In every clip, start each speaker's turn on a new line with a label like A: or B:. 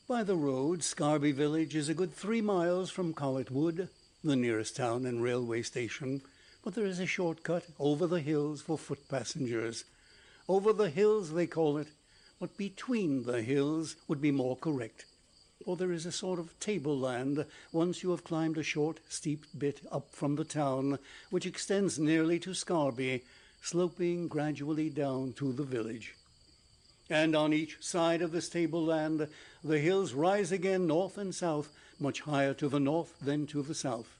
A: By the road, Scarby village is a good 3 miles from Collet Wood, the nearest town and railway station, but there is a short cut over the hills for foot passengers. Over the hills they call it, but between the hills would be more correct, for there is a sort of tableland once you have climbed a short steep bit up from the town, which extends nearly to Scarby, sloping gradually down to the village. And on each side of this tableland the hills rise again north and south, much higher to the north than to the south.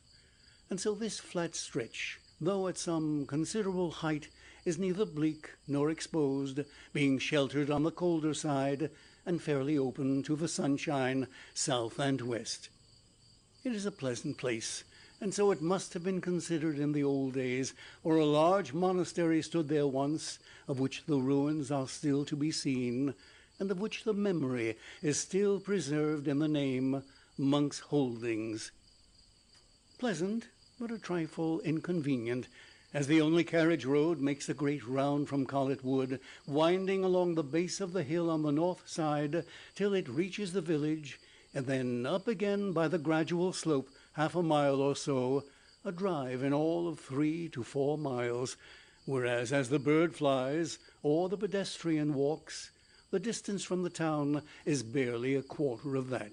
A: And so this flat stretch, though at some considerable height, is neither bleak nor exposed, being sheltered on the colder side, and fairly open to the sunshine south and west. It is a pleasant place, and so it must have been considered in the old days, for a large monastery stood there once, of which the ruins are still to be seen, and of which the memory is still preserved in the name Monk's Holdings. Pleasant, but a trifle inconvenient, as the only carriage road makes a great round from Collet Wood, winding along the base of the hill on the north side till it reaches the village, and then up again by the gradual slope, half a mile or so, a drive in all of 3 to 4 miles, whereas as the bird flies, or the pedestrian walks, the distance from the town is barely a quarter of that.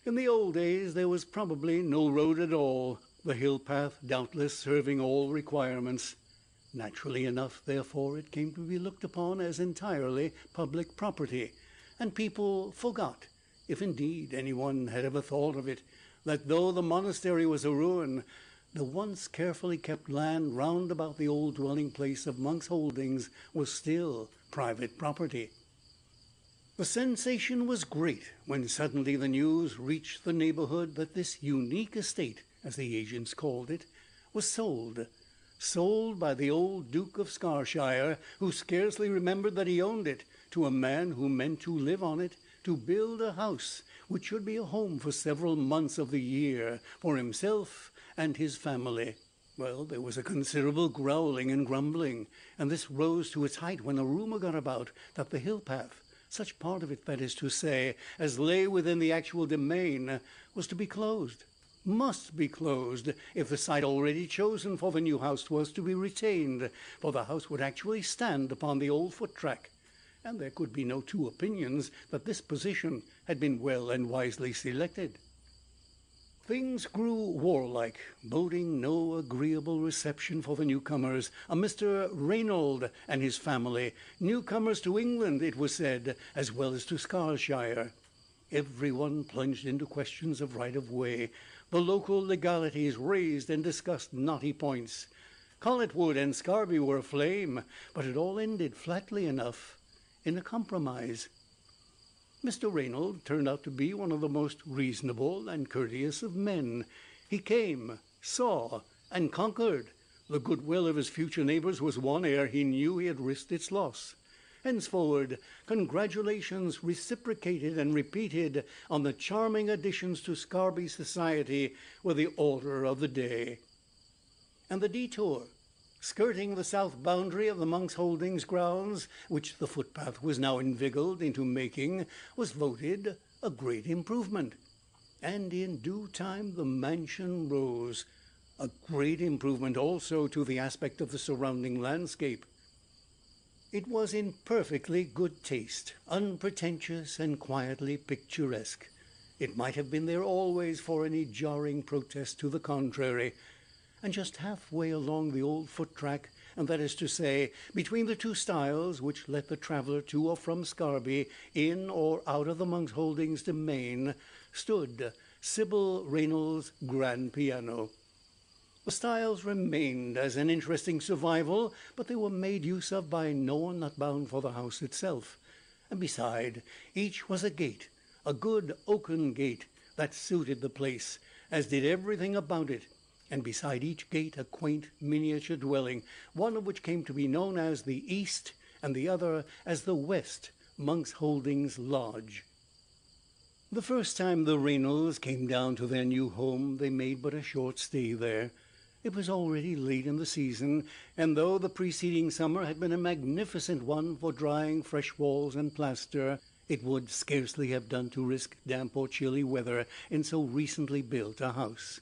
A: In the old days there was probably no road at all, the hill path doubtless serving all requirements. Naturally enough, therefore, it came to be looked upon as entirely public property, and people forgot, if indeed anyone had ever thought of it, that though the monastery was a ruin, the once carefully kept land round about the old dwelling place of Monk's Holdings was still private property. The sensation was great when suddenly the news reached the neighbourhood that this unique estate, as the agents called it, was sold by the old Duke of Scarshire, who scarcely remembered that he owned it, to a man who meant to live on it, to build a house which should be a home for several months of the year for himself and his family. Well, there was a considerable growling and grumbling, and this rose to its height when a rumour got about that the hill path, such part of it, that is to say, as lay within the actual domain, was to be closed, must be closed, if the site already chosen for the new house was to be retained, for the house would actually stand upon the old foot-track, and there could be no two opinions that this position had been well and wisely selected. Things grew warlike, boding no agreeable reception for the newcomers, a Mr. Reynolds and his family, newcomers to England, it was said, as well as to Scarshire. Every one plunged into questions of right-of-way. The local legalities raised and discussed knotty points. Collet Wood and Scarby were aflame, but it all ended flatly enough in a compromise. Mr. Reynolds turned out to be one of the most reasonable and courteous of men. He came, saw, and conquered. The goodwill of his future neighbours was won ere he knew he had risked its loss. Henceforward, congratulations reciprocated and repeated on the charming additions to Scarby society were the order of the day. And the detour, skirting the south boundary of the Monk's Holdings grounds, which the footpath was now inveigled into making, was voted a great improvement. And in due time the mansion rose, a great improvement also to the aspect of the surrounding landscape. It was in perfectly good taste, unpretentious and quietly picturesque. It might have been there always for any jarring protest to the contrary. And just halfway along the old foot-track, and that is to say, between the two stiles which let the traveller to or from Scarby, in or out of the Monk's Holdings domain, stood Sybil Reynolds' grand piano. The stiles remained as an interesting survival, but they were made use of by no one not bound for the house itself. And beside, each was a gate, a good oaken gate, that suited the place, as did everything about it, and beside each gate a quaint miniature dwelling, one of which came to be known as the East, and the other as the West Monk's Holdings Lodge. The first time the Reynolds came down to their new home, they made but a short stay there. It was already late in the season, and though the preceding summer had been a magnificent one for drying fresh walls and plaster, It would scarcely have done to risk damp or chilly weather in so recently built a house.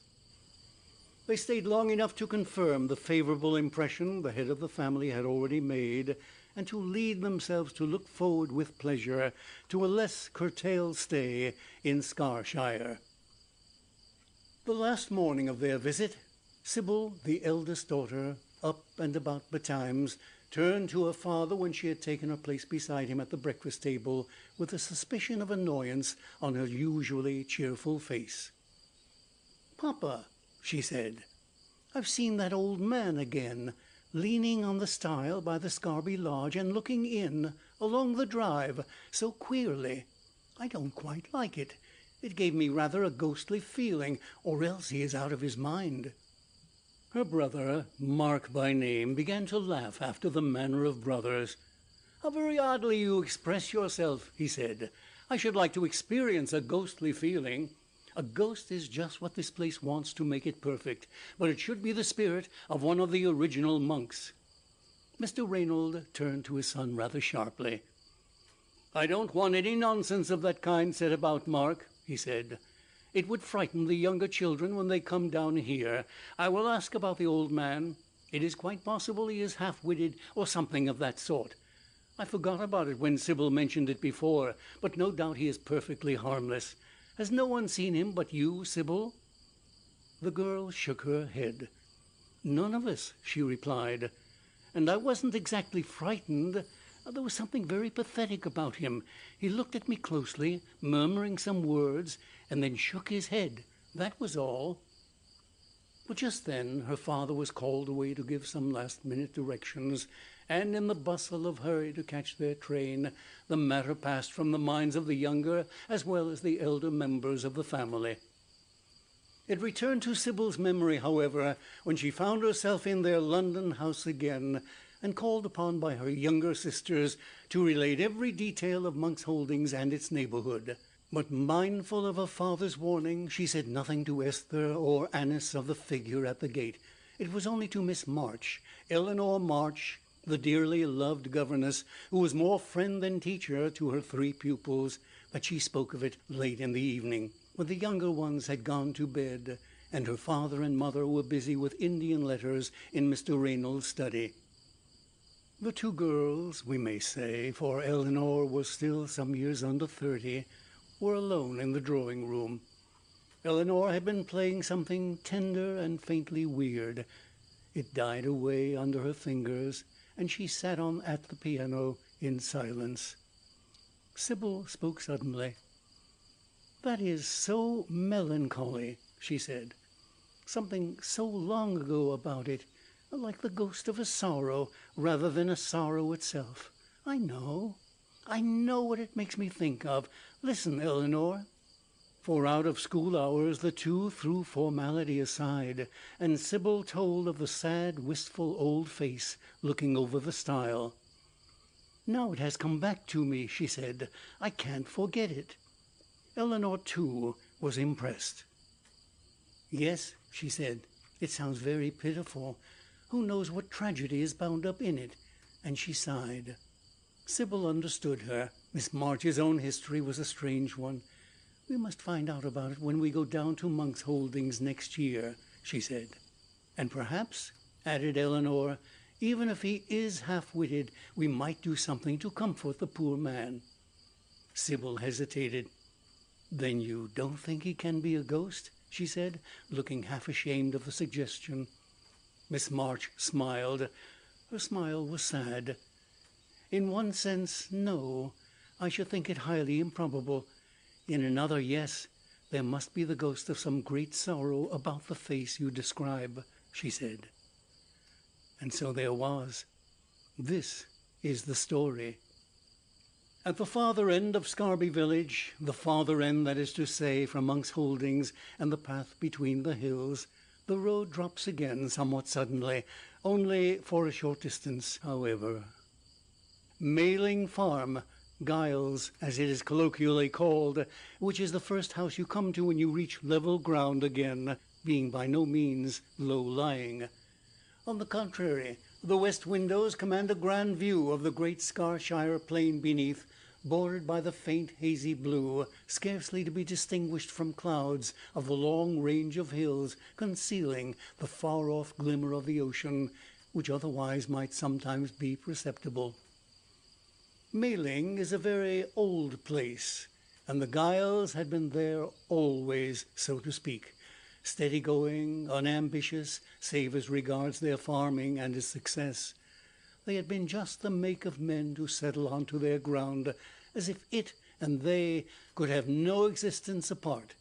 A: They stayed long enough to confirm the favorable impression the head of the family had already made, and to lead themselves to look forward with pleasure to a less curtailed stay in Scarshire. The last morning of their visit, Sybil, the eldest daughter, up and about betimes, turned to her father when she had taken her place beside him at the breakfast table, with a suspicion of annoyance on her usually cheerful face. "Papa," she said, "I've seen that old man again, leaning on the stile by the Scarby Lodge and looking in along the drive so queerly. I don't quite like it. It gave me rather a ghostly feeling, or else he is out of his mind." Her brother, Mark by name, began to laugh after the manner of brothers. "How very oddly you express yourself," he said. "I should like to experience a ghostly feeling. A ghost is just what this place wants to make it perfect, but it should be the spirit of one of the original monks." Mr. Reynolds turned to his son rather sharply. "I don't want any nonsense of that kind said about, Mark," he said. "It would frighten the younger children when they come down here. I will ask about the old man. It is quite possible he is half-witted or something of that sort. I forgot about it when Sybil mentioned it before, but no doubt he is perfectly harmless. Has no one seen him but you, Sybil?" The girl shook her head. "None of us," she replied. "And I wasn't exactly frightened. There was something very pathetic about him. He looked at me closely, murmuring some words, and then shook his head. That was all." But just then her father was called away to give some last-minute directions, and in the bustle of hurry to catch their train, the matter passed from the minds of the younger as well as the elder members of the family. It returned to Sybil's memory, however, when she found herself in their London house again, and called upon by her younger sisters to relate every detail of Monk's Holdings and its neighbourhood. But mindful of her father's warning, she said nothing to Esther or Annis of the figure at the gate. It was only to Miss March, Eleanor March, the dearly loved governess, who was more friend than teacher to her 3 pupils, that she spoke of it late in the evening, when the younger ones had gone to bed, and her father and mother were busy with Indian letters in Mr. Reynolds' study. The 2 girls, we may say, for Eleanor was still some years under 30, were alone in the drawing-room. Eleanor had been playing something tender and faintly weird. It died away under her fingers, and she sat on at the piano in silence. Sybil spoke suddenly. "That is so melancholy," she said. "Something so long ago about it, like the ghost of a sorrow rather than a sorrow itself. I know what it makes me think of. Listen, Eleanor." For out of school hours the 2 threw formality aside, and Sybil told of the sad, wistful old face looking over the stile. "Now it has come back to me," she said. "I can't forget it." Eleanor, too, was impressed. "Yes," she said, "it sounds very pitiful. Who knows what tragedy is bound up in it?" And she sighed. Sybil understood her. Miss March's own history was a strange one. "We must find out about it when we go down to Monk's Holdings next year," she said. "And perhaps," added Eleanor, "even if he is half-witted, we might do something to comfort the poor man." Sybil hesitated. "Then you don't think he can be a ghost?" she said, looking half ashamed of the suggestion. Miss March smiled. Her smile was sad. "In one sense, no. I should think it highly improbable. In another, yes. There must be the ghost of some great sorrow about the face you describe," she said. And so there was. This is the story. At the farther end of Scarby village, the farther end, that is to say, from Monk's Holdings and the path between the hills, the road drops again somewhat suddenly, only for a short distance, however. Mailing Farm, Giles, as it is colloquially called, which is the first house you come to when you reach level ground again, being by no means low-lying. On the contrary, the west windows command a grand view of the great Scarshire plain beneath, bordered by the faint hazy blue, scarcely to be distinguished from clouds, of the long range of hills concealing the far-off glimmer of the ocean, which otherwise might sometimes be perceptible. Mailing is a very old place, and the Giles had been there always, so to speak, steady-going, unambitious, save as regards their farming and its success. They had been just the make of men to settle onto their ground, as if it and they could have no existence apart.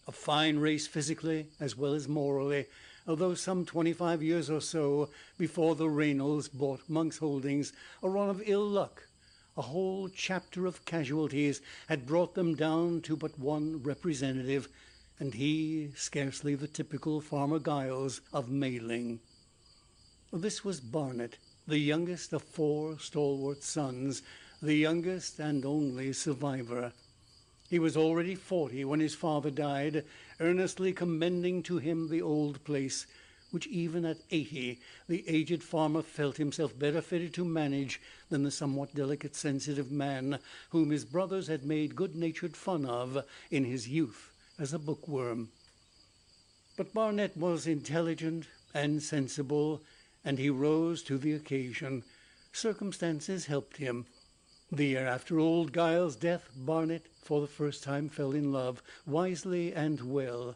A: A fine race physically as well as morally, although some 25 years or so before the Reynolds bought Monk's Holdings, a run of ill luck, a whole chapter of casualties, had brought them down to but one representative, and he scarcely the typical Farmer Giles of Mailing. This was Barnet, the youngest of 4 stalwart sons, the youngest and only survivor. He was already 40 when his father died, earnestly commending to him the old place, which even at 80 the aged farmer felt himself better fitted to manage than the somewhat delicate, sensitive man whom his brothers had made good-natured fun of in his youth as a bookworm. But Barnet was intelligent and sensible, and he rose to the occasion. Circumstances helped him. The year after old Giles' death, Barnet for the first time fell in love, wisely and well.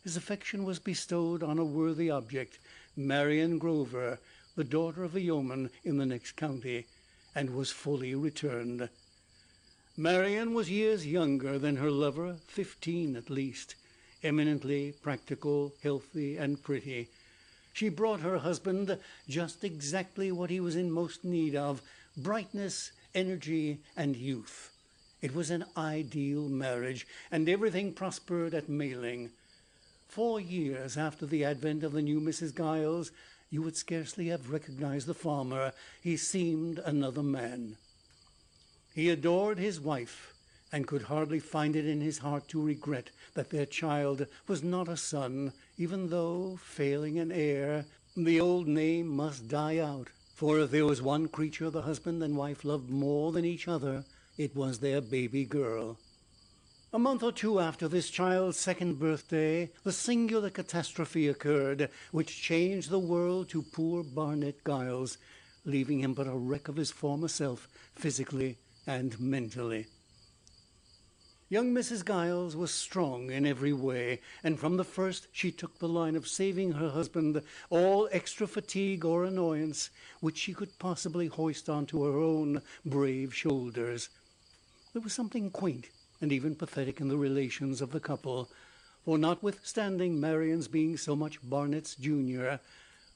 A: His affection was bestowed on a worthy object, Marian Grover, the daughter of a yeoman in the next county, and was fully returned. Marian was years younger than her lover, 15 at least, eminently practical, healthy, and pretty. She brought her husband just exactly what he was in most need of: brightness, energy, and youth. It was an ideal marriage, and everything prospered at Mailing. 4 years after the advent of the new Mrs. Giles, you would scarcely have recognized the farmer. He seemed another man. He adored his wife, and could hardly find it in his heart to regret that their child was not a son, even though, failing an heir, the old name must die out. For if there was one creature the husband and wife loved more than each other, it was their baby girl. A month or 2 after this child's 2nd birthday, the singular catastrophe occurred which changed the world to poor Barnet Giles, leaving him but a wreck of his former self, physically and mentally. Young Mrs. Giles was strong in every way, and from the first she took the line of saving her husband all extra fatigue or annoyance which she could possibly hoist onto her own brave shoulders. There was something quaint and even pathetic in the relations of the couple, for notwithstanding Marian's being so much Barnet's junior,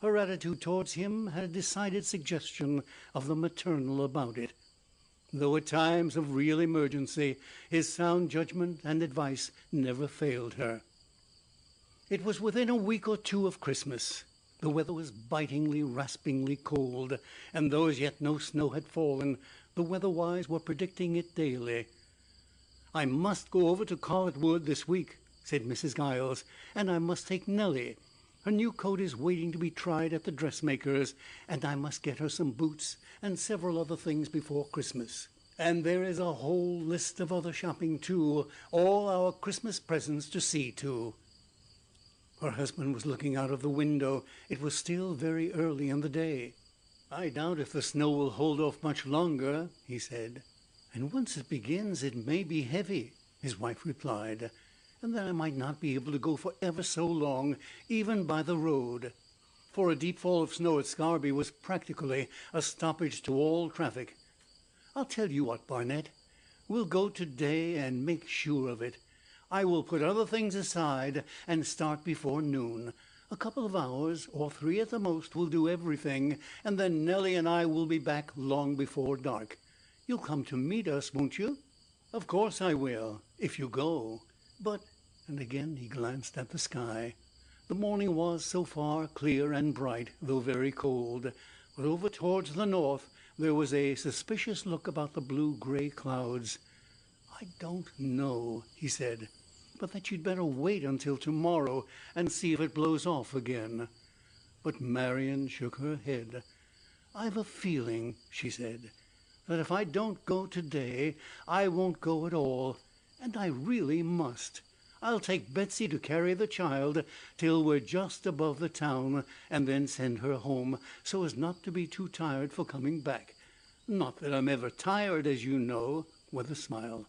A: her attitude towards him had a decided suggestion of the maternal about it. Though at times of real emergency, his sound judgment and advice never failed her. It was within a week or 2 of Christmas. The weather was bitingly, raspingly cold, and though as yet no snow had fallen, the weather-wise were predicting it daily. "I must go over to Collet Wood this week," said Mrs. Giles, "and I must take Nellie. Her new coat is waiting to be tried at the dressmaker's, and I must get her some boots and several other things before Christmas. And there is a whole list of other shopping, too, all our Christmas presents to see to." Her husband was looking out of the window. It was still very early in the day. "I doubt if the snow will hold off much longer," he said. "And once it begins, it may be heavy," his wife replied, "and then I might not be able to go for ever so long, even by the road." For a deep fall of snow at Scarby was practically a stoppage to all traffic. "I'll tell you what, Barnet, we'll go to-day and make sure of it. I will put other things aside and start before noon. A couple of hours, or 3 at the most, will do everything, and then Nellie and I will be back long before dark. You'll come to meet us, won't you?" "Of course I will, if you go. But," and again he glanced at the sky. The morning was, so far, clear and bright, though very cold. But over towards the north there was a suspicious look about the blue-grey clouds. "I don't know," he said, "but that you'd better wait until tomorrow and see if it blows off again." But Marian shook her head. "I've a feeling," she said, that if I don't go today, I won't go at all, and I really must. I'll take Betsy to carry the child till we're just above the town, and then send her home, so as not to be too tired for coming back. Not that I'm ever tired, as you know," with a smile.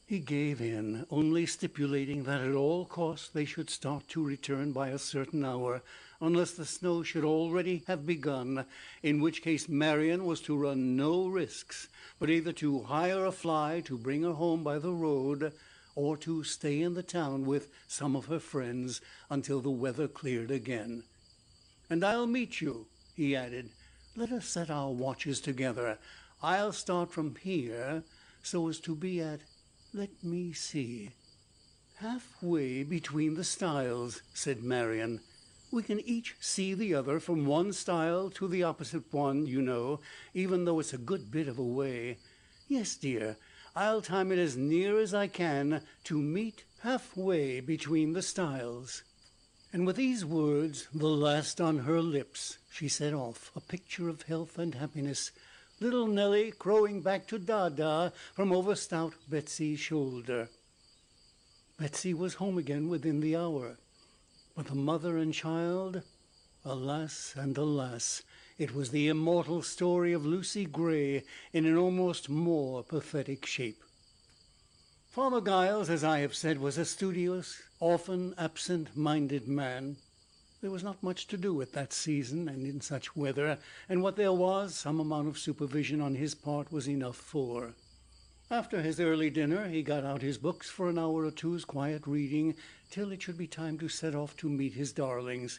A: He gave in, only stipulating that at all costs they should start to return by a certain hour, unless the snow should already have begun, in which case Marian was to run no risks, but either to hire a fly to bring her home by the road, or to stay in the town with some of her friends until the weather cleared again. "And I'll meet you," he added. "Let us set our watches together. I'll start from here, so as to be at, let me see, halfway between the stiles," said Marian. "We can each see the other from one stile to the opposite one, you know, even though it's a good bit of a way. Yes, dear, I'll time it as near as I can to meet halfway between the stiles." And with these words, the last on her lips, she set off, a picture of health and happiness, little Nelly crowing back to Dada from over stout Betsy's shoulder. Betsy was home again within the hour, but the mother and child, alas and alas! It was the immortal story of Lucy Gray in an almost more pathetic shape. Father Giles, as I have said, was a studious, often absent-minded man. There was not much to do at that season and in such weather, and what there was, some amount of supervision on his part was enough for. After his early dinner, he got out his books for an hour or two's quiet reading, till it should be time to set off to meet his darlings.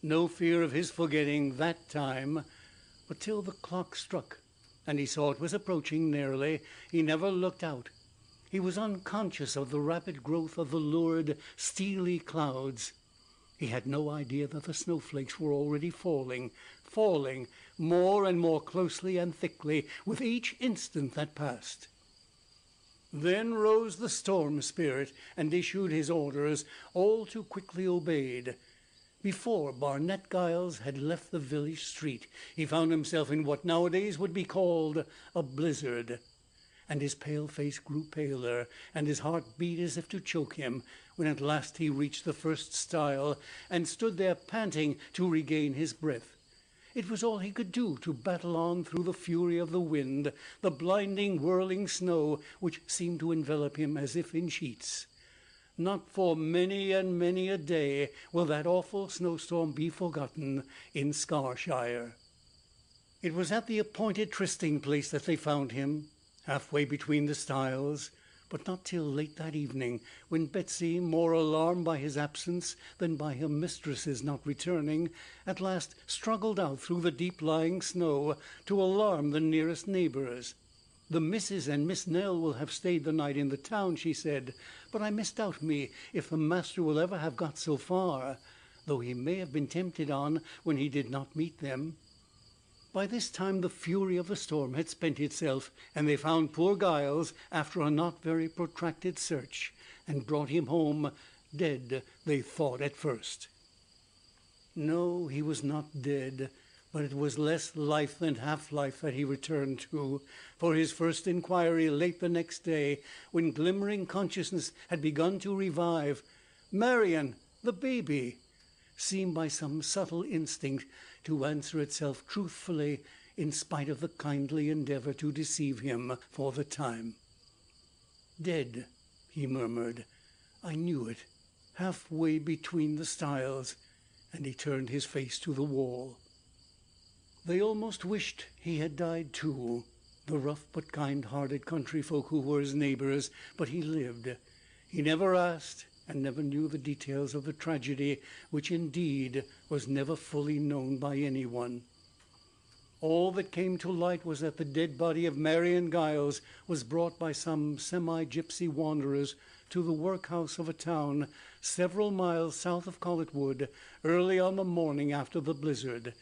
A: No fear of his forgetting that time, but till the clock struck, and he saw it was approaching nearly, he never looked out. He was unconscious of the rapid growth of the lurid, steely clouds. He had no idea that the snowflakes were already falling more and more closely and thickly with each instant that passed. Then rose the storm spirit and issued his orders, all too quickly obeyed. Before Barnet Giles had left the village street, he found himself in what nowadays would be called a blizzard, and his pale face grew paler, and his heart beat as if to choke him, when at last he reached the first stile, and stood there panting to regain his breath. It was all he could do to battle on through the fury of the wind, the blinding, whirling snow, which seemed to envelop him as if in sheets. Not for many and many a day will that awful snowstorm be forgotten in Scarshire. It was at the appointed trysting place that they found him, halfway between the stiles, but not till late that evening, when Betsy, more alarmed by his absence than by her mistress's not returning, at last struggled out through the deep-lying snow to alarm the nearest neighbours. "The Mrs. and Miss Nell will have stayed the night in the town," she said, "but I misdoubt me if the master will ever have got so far, though he may have been tempted on when he did not meet them." By this time the fury of the storm had spent itself, and they found poor Giles after a not very protracted search, and brought him home, dead, they thought at first. No, he was not dead, but it was less life than half-life that he returned to, for his first inquiry late the next day, when glimmering consciousness had begun to revive, "Marian, the baby," seemed by some subtle instinct to answer itself truthfully, in spite of the kindly endeavour to deceive him for the time. "Dead," he murmured. "I knew it, halfway between the stiles," and he turned his face to the wall. They almost wished he had died too, the rough but kind-hearted country folk who were his neighbours, but he lived. He never asked, and never knew the details of the tragedy, which indeed was never fully known by anyone. All that came to light was that the dead body of Marian Giles was brought by some semi-gypsy wanderers to the workhouse of a town several miles south of Colletwood early on the morning after the blizzard.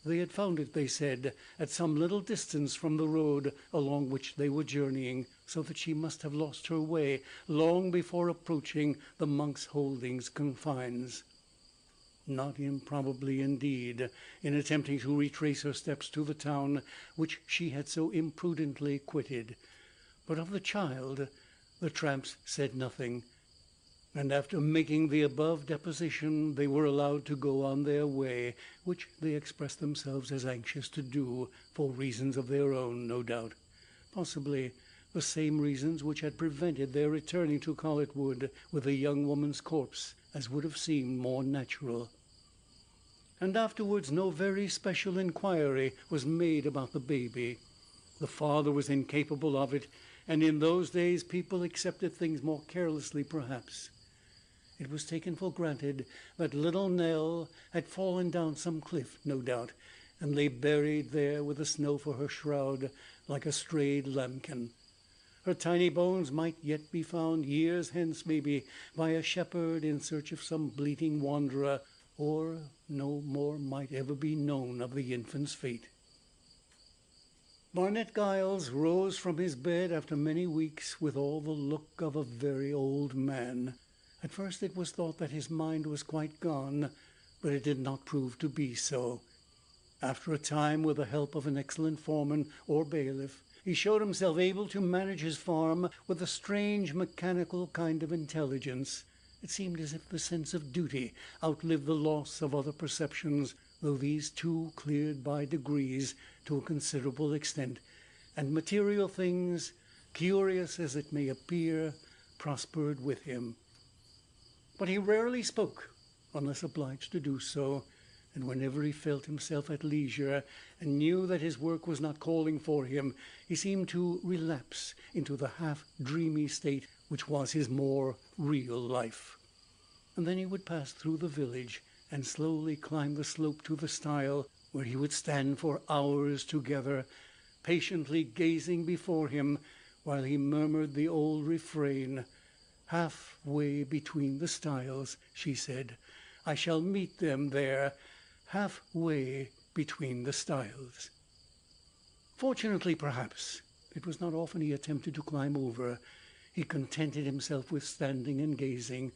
A: They had found it, they said, at some little distance from the road along which they were journeying, so that she must have lost her way long before approaching the Monk's Holdings confines. not improbably indeed, in attempting to retrace her steps to the town which she had so imprudently quitted. But of the child the tramps said nothing, and after making the above deposition they were allowed to go on their way, which they expressed themselves as anxious to do, for reasons of their own, no doubt, possibly the same reasons which had prevented their returning to Colletwood with the young woman's corpse, as would have seemed more natural. And afterwards no very special inquiry was made about the baby. The father was incapable of it, and in those days people accepted things more carelessly perhaps. It was taken for granted that little Nell had fallen down some cliff, no doubt, and lay buried there with the snow for her shroud, like a strayed lambkin. Her tiny bones might yet be found, years hence maybe, by a shepherd in search of some bleating wanderer, or no more might ever be known of the infant's fate. Barnet Giles rose from his bed after many weeks with all the look of a very old man. At first it was thought that his mind was quite gone, but it did not prove to be so. After a time, with the help of an excellent foreman or bailiff, he showed himself able to manage his farm with a strange mechanical kind of intelligence. It seemed as if the sense of duty outlived the loss of other perceptions, though these too cleared by degrees to a considerable extent, and material things, curious as it may appear, prospered with him. But he rarely spoke, unless obliged to do so, and whenever he felt himself at leisure and knew that his work was not calling for him, he seemed to relapse into the half-dreamy state which was his more real life. And then he would pass through the village and slowly climb the slope to the stile, where he would stand for hours together, patiently gazing before him while he murmured the old refrain. "Half-way between the stiles," she said, "I shall meet them there, half-way between the stiles." Fortunately, perhaps, it was not often he attempted to climb over. He contented himself with standing and gazing.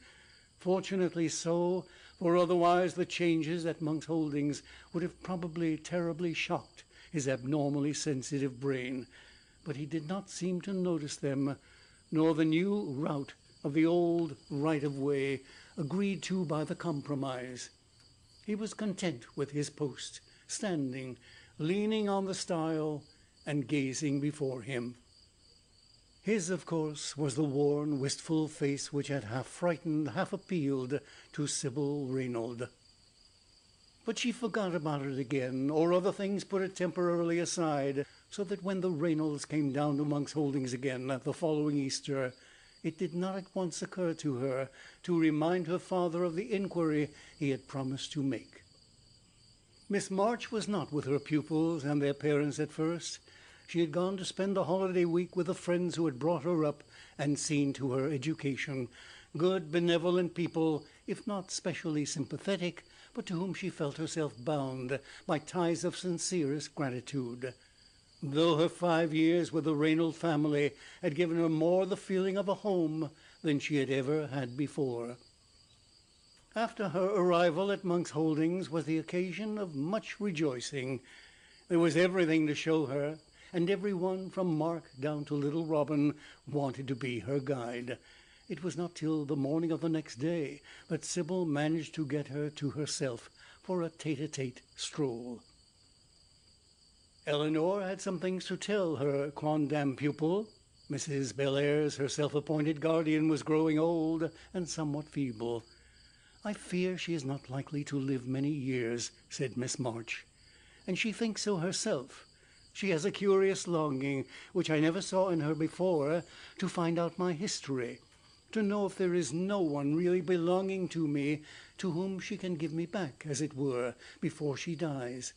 A: Fortunately so, for otherwise the changes at Monk's Holdings would have probably terribly shocked his abnormally sensitive brain. But he did not seem to notice them, nor the new route of the old right-of-way agreed to by the compromise. He was content with his post, standing, leaning on the stile, and gazing before him. His, of course, was the worn, wistful face which had half frightened, half appealed to Sybil Reynolds. But she forgot about it again, or other things put it temporarily aside, so that when the Reynolds came down to Monk's Holdings again the following Easter, it did not at once occur to her to remind her father of the inquiry he had promised to make. Miss March was not with her pupils and their parents at first. She had gone to spend the holiday week with the friends who had brought her up and seen to her education, good, benevolent people, if not specially sympathetic, but to whom she felt herself bound by ties of sincerest gratitude. Though her 5 years with the Reynolds family had given her more the feeling of a home than she had ever had before. After her arrival at Monk's Holdings was the occasion of much rejoicing. There was everything to show her, and every one, from Mark down to little Robin, wanted to be her guide. It was not till the morning of the next day that Sybil managed to get her to herself for a tete-a-tete stroll. Eleanor had some things to tell her quondam pupil. Mrs. Bellairs, her self-appointed guardian, was growing old and somewhat feeble. "I fear she is not likely to live many years," said Miss March, "and she thinks so herself. She has a curious longing, which I never saw in her before, to find out my history, to know if there is no one really belonging to me to whom she can give me back, as it were, before she dies.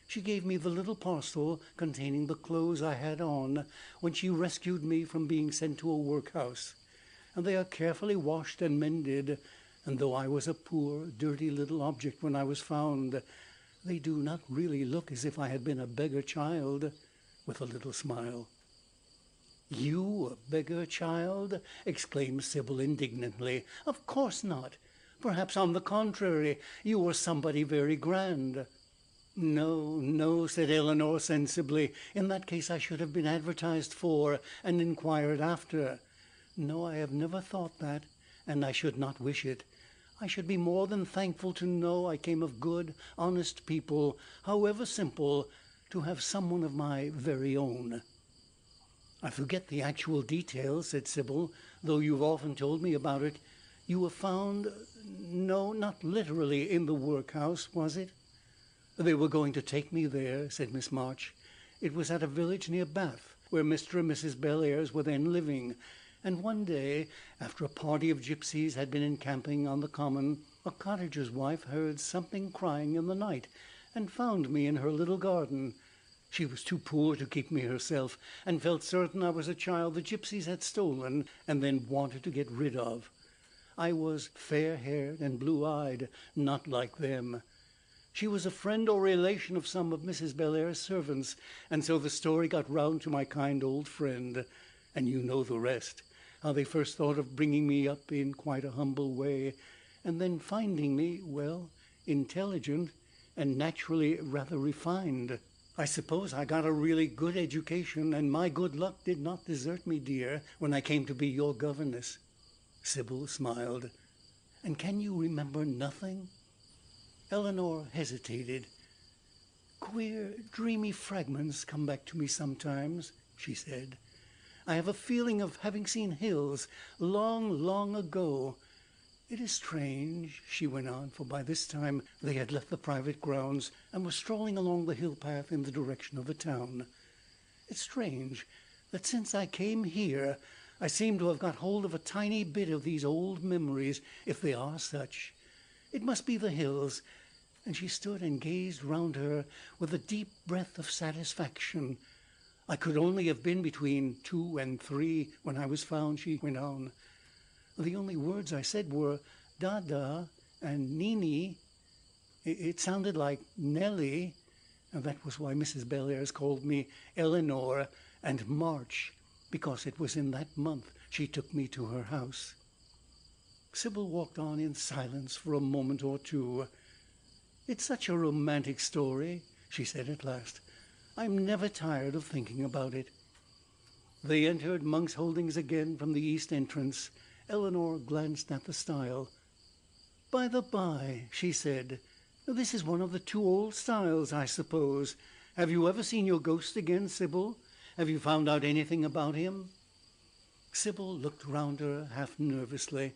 A: She gave me the little parcel containing the clothes I had on when she rescued me from being sent to a workhouse, and they are carefully washed and mended, and though I was a poor, dirty little object when I was found, they do not really look as if I had been a beggar child," with a little smile. "You a beggar child?" exclaimed Sybil indignantly. "Of course not. Perhaps, on the contrary, you were somebody very grand." "No, no," said Eleanor sensibly. "In that case I should have been advertised for and inquired after. No, I have never thought that, and I should not wish it. I should be more than thankful to know I came of good, honest people, however simple, to have someone of my very own." "I forget the actual details," said Sybil, "though you've often told me about it. You were found, no, not literally in the workhouse, was it?" "They were going to take me there," said Miss March. "It was at a village near Bath, where Mr. and Mrs. Bellairs were then living. And one day, after a party of gypsies had been encamping on the common, a cottager's wife heard something crying in the night, and found me in her little garden. She was too poor to keep me herself, and felt certain I was a child the gypsies had stolen and then wanted to get rid of. I was fair-haired and blue-eyed, not like them. She was a friend or relation of some of Mrs. Bellairs' servants, and so the story got round to my kind old friend, and you know the rest. How they first thought of bringing me up in quite a humble way, and then finding me, well, intelligent, and naturally rather refined. I suppose I got a really good education, and my good luck did not desert me, dear, when I came to be your governess." Sybil smiled. "And can you remember nothing?" Eleanor hesitated. "Queer, dreamy fragments come back to me sometimes," she said. "I have a feeling of having seen hills long, long ago. It is strange," she went on, for by this time they had left the private grounds and were strolling along the hill path in the direction of the town. "It's strange that since I came here I seem to have got hold of a tiny bit of these old memories, if they are such. It must be the hills." And she stood and gazed round her with a deep breath of satisfaction. "I could only have been between 2 and 3 when I was found," she went on. "The only words I said were Dada and Nini. It sounded like Nellie, and that was why Mrs. Bellairs called me Eleanor and March, because it was in that month she took me to her house." Sybil walked on in silence for a moment or two. "It's such a romantic story," she said at last. "I'm never tired of thinking about it." They entered Monk's Holdings again from the east entrance. Eleanor glanced at the stile. "By the by," she said, "this is one of the 2 old Stiles, I suppose. Have you ever seen your ghost again, Sybil? Have you found out anything about him?" Sybil looked round her half nervously.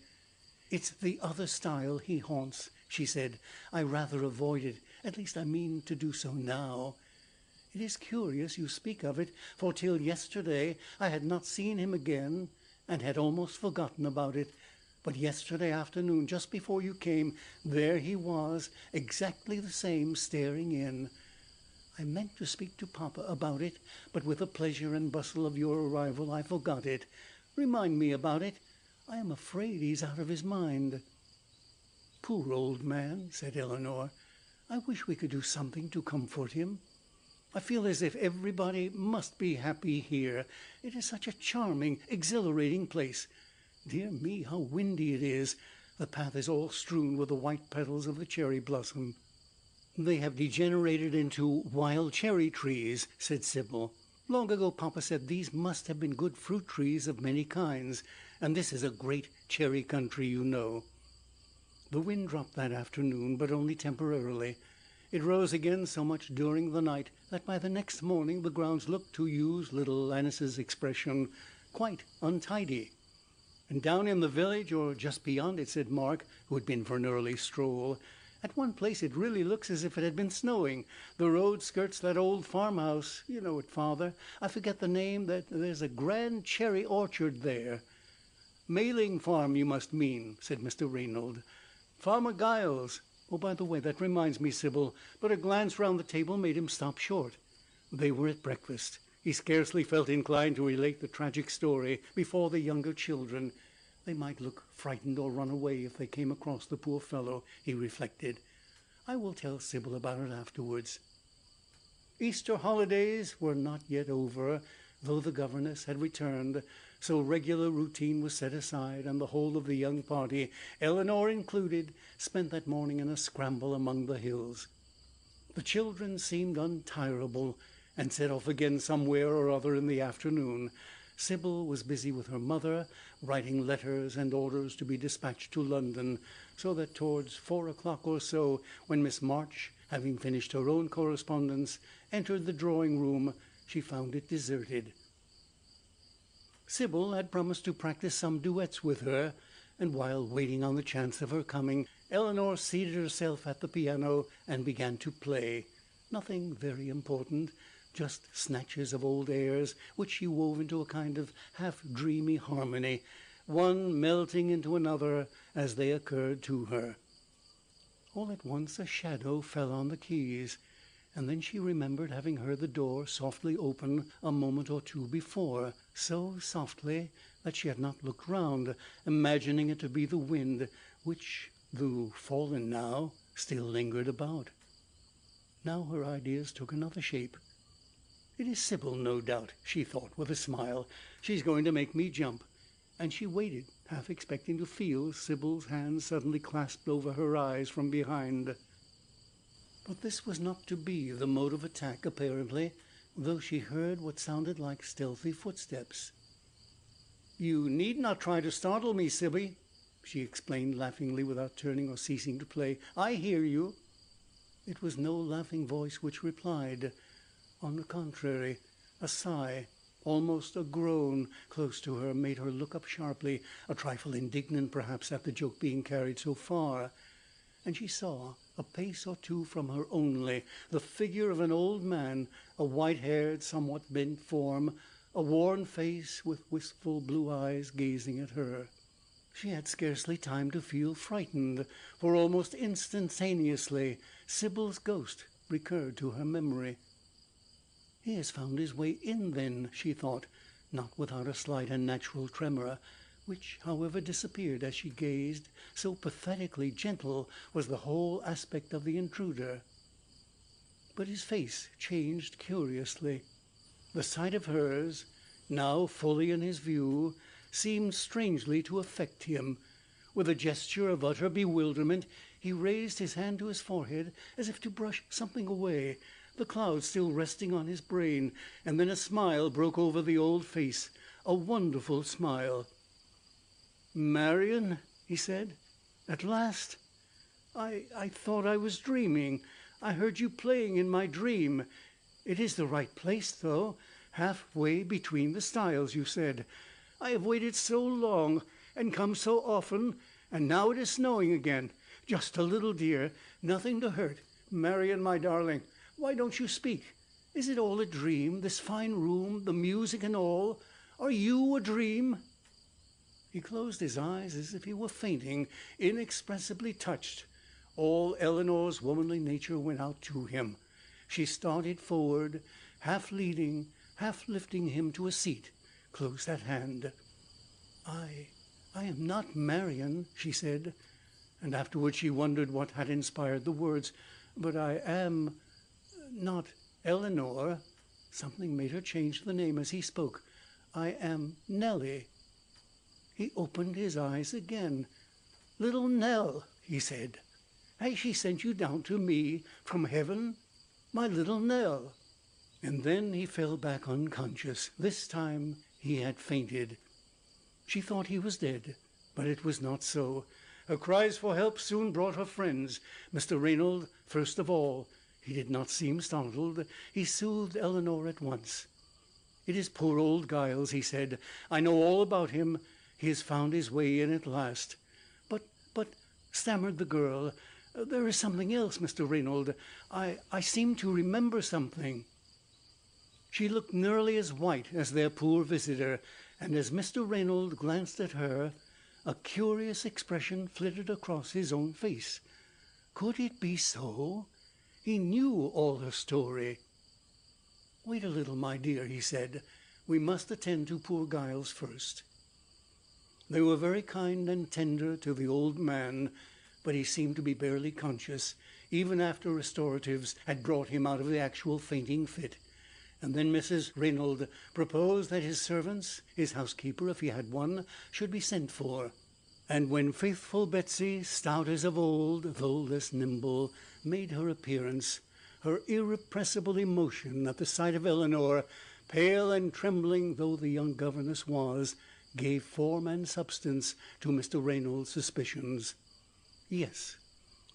A: "It's the other stile he haunts," she said. "I rather avoid it. At least I mean to do so now. It is curious you speak of it, for till yesterday I had not seen him again, and had almost forgotten about it. But yesterday afternoon, just before you came, there he was, exactly the same, staring in. I meant to speak to Papa about it, but with the pleasure and bustle of your arrival I forgot it. Remind me about it. I am afraid he's out of his mind." "Poor old man," said Eleanor. "I wish we could do something to comfort him. I feel as if everybody must be happy here. It is such a charming, exhilarating place. Dear me, how windy it is. The path is all strewn with the white petals of the cherry blossom." "They have degenerated into wild cherry trees," said Sybil. "Long ago Papa said these must have been good fruit trees of many kinds, and this is a great cherry country, you know." The wind dropped that afternoon, but only temporarily. It rose again so much during the night that by the next morning the grounds looked, to use little Annis's expression, quite untidy. "And down in the village, or just beyond it," said Mark, who had been for an early stroll, "at one place it really looks as if it had been snowing. The road skirts that old farmhouse. You know it, Father. I forget the name. There's a grand cherry orchard there." "Mailing Farm, you must mean," said Mr. Reynolds. "Farmer Giles. Oh, by the way, that reminds me, Sybil," but a glance round the table made him stop short. They were at breakfast. He scarcely felt inclined to relate the tragic story before the younger children. They might look frightened or run away if they came across the poor fellow, he reflected. "I will tell Sybil about it afterwards." Easter holidays were not yet over, though the governess had returned, so regular routine was set aside, and the whole of the young party, Eleanor included, spent that morning in a scramble among the hills. The children seemed untirable, and set off again somewhere or other in the afternoon. Sybil was busy with her mother, writing letters and orders to be dispatched to London, so that towards 4 o'clock or so, when Miss March, having finished her own correspondence, entered the drawing-room, she found it deserted. Sybil had promised to practice some duets with her, and while waiting on the chance of her coming, Eleanor seated herself at the piano and began to play. Nothing very important, just snatches of old airs, which she wove into a kind of half-dreamy harmony, one melting into another as they occurred to her. All at once a shadow fell on the keys, and then she remembered having heard the door softly open a moment or two before, so softly that she had not looked round, imagining it to be the wind, which, though fallen now, still lingered about. Now her ideas took another shape. "It is Sybil, no doubt," she thought with a smile. "She's going to make me jump." And she waited, half expecting to feel Sybil's hand suddenly clasped over her eyes from behind. But this was not to be the mode of attack, apparently, though she heard what sounded like stealthy footsteps. "You need not try to startle me, Sybil," she explained laughingly without turning or ceasing to play. "I hear you." It was no laughing voice which replied. On the contrary, a sigh, almost a groan, close to her, made her look up sharply, a trifle indignant perhaps at the joke being carried so far, and she saw, a pace or two from her only, the figure of an old man, a white-haired, somewhat bent form, a worn face with wistful blue eyes gazing at her. She had scarcely time to feel frightened, for almost instantaneously Sybil's ghost recurred to her memory. "He has found his way in, then," she thought, not without a slight and natural tremor, which, however, disappeared as she gazed, so pathetically gentle was the whole aspect of the intruder. But his face changed curiously. The sight of hers, now fully in his view, seemed strangely to affect him. With a gesture of utter bewilderment, he raised his hand to his forehead as if to brush something away, the cloud still resting on his brain, and then a smile broke over the old face, a wonderful smile. "Marian," he said, "at last. I thought I was dreaming. I heard you playing in my dream. It is the right place, though, halfway between the Stiles, you said. I have waited so long, and come so often, and now it is snowing again. Just a little, dear, nothing to hurt. Marian, my darling, why don't you speak? Is it all a dream, this fine room, the music and all? Are you a dream?" He closed his eyes as if he were fainting, inexpressibly touched. All Eleanor's womanly nature went out to him. She started forward, half leading, half lifting him to a seat close at hand. I am not Marian," she said, and afterwards she wondered what had inspired the words. "But I am not Eleanor." Something made her change the name as he spoke. "I am Nellie." He opened his eyes again. "Little Nell," he said. "Has she sent you down to me from heaven? My little Nell." And then he fell back unconscious. This time he had fainted. She thought he was dead, but it was not so. Her cries for help soon brought her friends. Mr. Reynolds first of all. He did not seem startled. He soothed Eleanor at once. "It is poor old Giles," he said. "I know all about him. He has found his way in at last." But, stammered the girl, "there is something else, Mr. Reynolds. I seem to remember something." She looked nearly as white as their poor visitor, and as Mr. Reynolds glanced at her, a curious expression flitted across his own face. Could it be so? He knew all her story. "Wait a little, my dear," he said. "We must attend to poor Giles first." They were very kind and tender to the old man, but he seemed to be barely conscious, even after restoratives had brought him out of the actual fainting fit, And then Mrs. Reynolds proposed that his servants, his housekeeper if he had one, should be sent for. And when faithful Betsy, stout as of old, though less nimble, made her appearance, her irrepressible emotion at the sight of Eleanor, pale and trembling though the young governess was, gave form and substance to Mr. Reynolds' suspicions. Yes,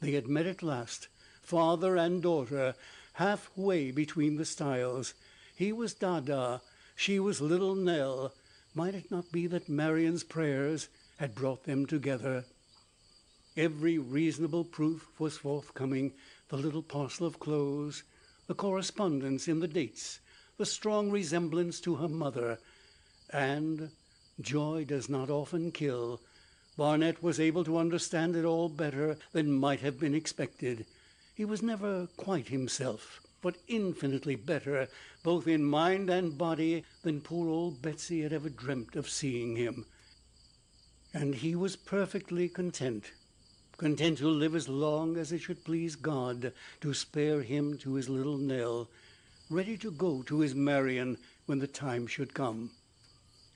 A: they had met at last, father and daughter, halfway between the Stiles. He was Dada, she was Little Nell. Might it not be that Marian's prayers had brought them together? Every reasonable proof was forthcoming, the little parcel of clothes, the correspondence in the dates, the strong resemblance to her mother, and joy does not often kill. Barnet was able to understand it all better than might have been expected. He was never quite himself, but infinitely better, both in mind and body, than poor old Betsy had ever dreamt of seeing him. And he was perfectly content to live as long as it should please God to spare him to his little Nell, ready to go to his Marian when the time should come.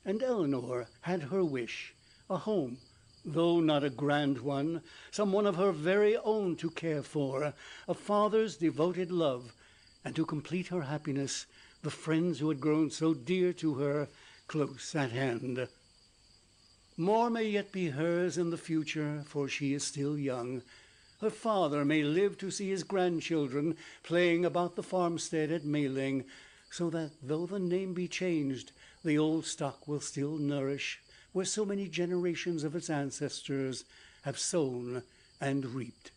A: And Eleanor had her wish, a home, though not a grand one, someone of her very own to care for, a father's devoted love, and to complete her happiness, the friends who had grown so dear to her close at hand. More may yet be hers in the future, for she is still young. Her father may live to see his grandchildren playing about the farmstead at Mayling, so that, though the name be changed, the old stock will still nourish where so many generations of its ancestors have sown and reaped.